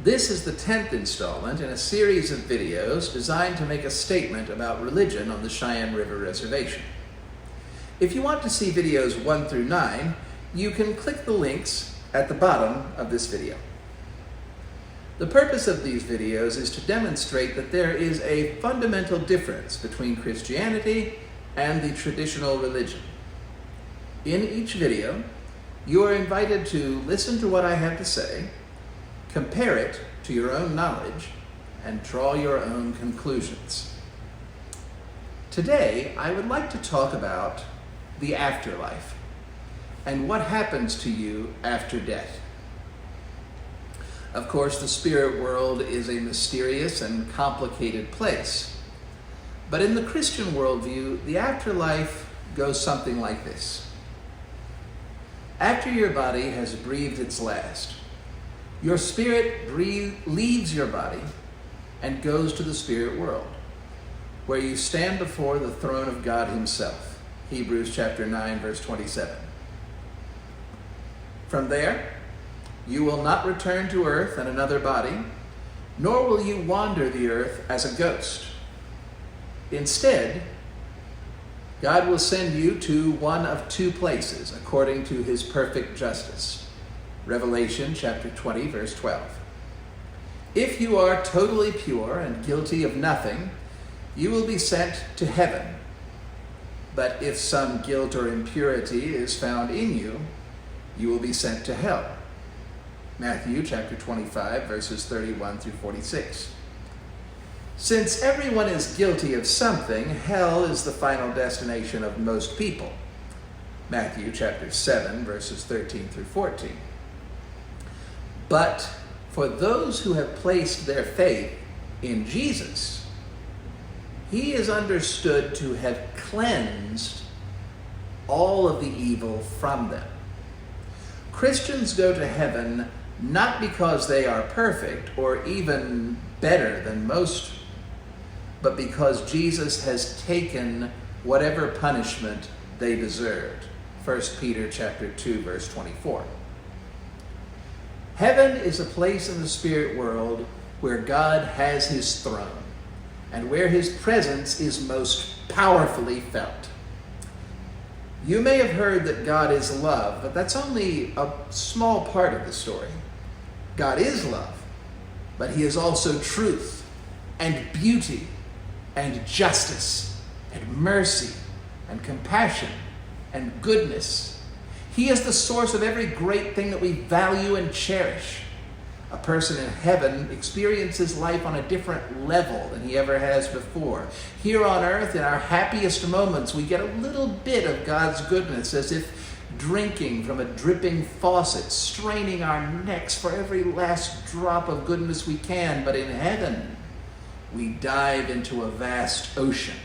This is the 10th installment in a series of videos designed to make a statement about religion on the Cheyenne River Reservation. If you want to see videos 1 through 9, you can click the links at the bottom of this video. The purpose of these videos is to demonstrate that there is a fundamental difference between Christianity and the traditional religion. In each video, you are invited to listen to what I have to say, compare it to your own knowledge, and draw your own conclusions. Today, I would like to talk about the afterlife and what happens to you after death. Of course, the spirit world is a mysterious and complicated place. But in the Christian worldview, the afterlife goes something like this. After your body has breathed its last, your spirit leaves your body and goes to the spirit world, where you stand before the throne of God himself. Hebrews chapter 9, verse 27. From there, you will not return to earth and another body, nor will you wander the earth as a ghost. Instead, God will send you to one of two places according to his perfect justice. Revelation chapter 20, verse 12. If you are totally pure and guilty of nothing, you will be sent to heaven. But if some guilt or impurity is found in you, you will be sent to hell. Matthew chapter 25, verses 31 through 46. Since everyone is guilty of something, hell is the final destination of most people. Matthew chapter 7, verses 13 through 14. But for those who have placed their faith in Jesus, he is understood to have cleansed all of the evil from them. Christians go to heaven not because they are perfect or even better than most, but because Jesus has taken whatever punishment they deserved. 1 Peter chapter 2, verse 24. Heaven is a place in the spirit world where God has his throne and where his presence is most powerfully felt. You may have heard that God is love, but that's only a small part of the story. God is love, but he is also truth and beauty and justice and mercy and compassion and goodness. He is the source of every great thing that we value and cherish. A person in heaven experiences life on a different level than he ever has before. Here on earth, in our happiest moments, we get a little bit of God's goodness, as if drinking from a dripping faucet, straining our necks for every last drop of goodness we can. But in heaven, we dive into a vast ocean.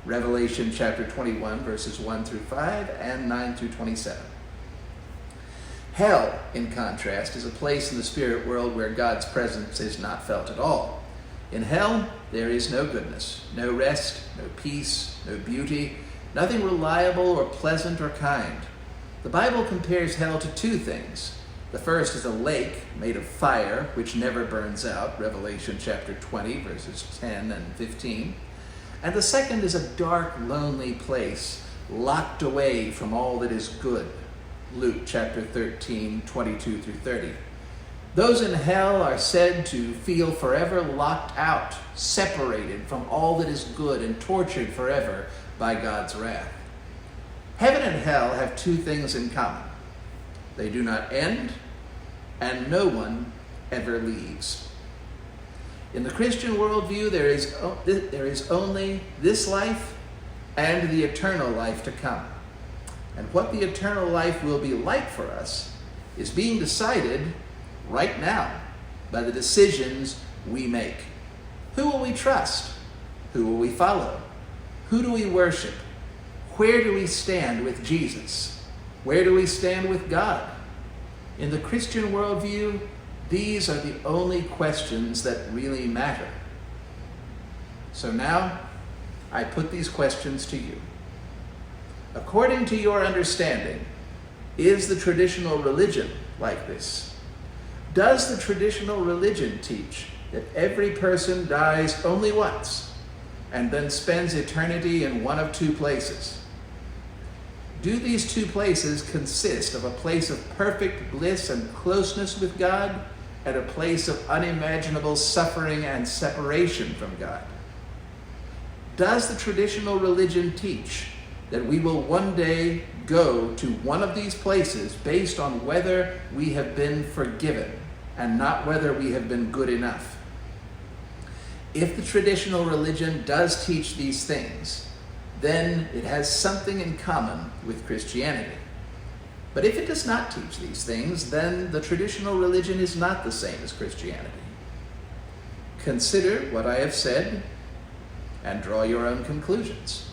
Revelation chapter 21, verses 1 through 5 and 9 through 27. Hell, in contrast, is a place in the spirit world where God's presence is not felt at all. In hell, there is no goodness, no rest, no peace, no beauty, nothing reliable or pleasant or kind. The Bible compares hell to two things. The first is a lake made of fire, which never burns out, Revelation chapter 20, verses 10 and 15. And the second is a dark, lonely place, locked away from all that is good, Luke chapter 13, 22 through 30. Those in hell are said to feel forever locked out, separated from all that is good, and tortured forever by God's wrath. Heaven and hell have two things in common. They do not end, and no one ever leaves. In the Christian worldview, there is only this life and the eternal life to come. And what the eternal life will be like for us is being decided right now by the decisions we make. Who will we trust? Who will we follow? Who do we worship? Where do we stand with Jesus? Where do we stand with God? In the Christian worldview, these are the only questions that really matter. So now, I put these questions to you. According to your understanding, is the traditional religion like this? Does the traditional religion teach that every person dies only once and then spends eternity in one of two places? Do these two places consist of a place of perfect bliss and closeness with God and a place of unimaginable suffering and separation from God? Does the traditional religion teach that we will one day go to one of these places based on whether we have been forgiven and not whether we have been good enough? If the traditional religion does teach these things, then it has something in common with Christianity. But if it does not teach these things, then the traditional religion is not the same as Christianity. Consider what I have said and draw your own conclusions.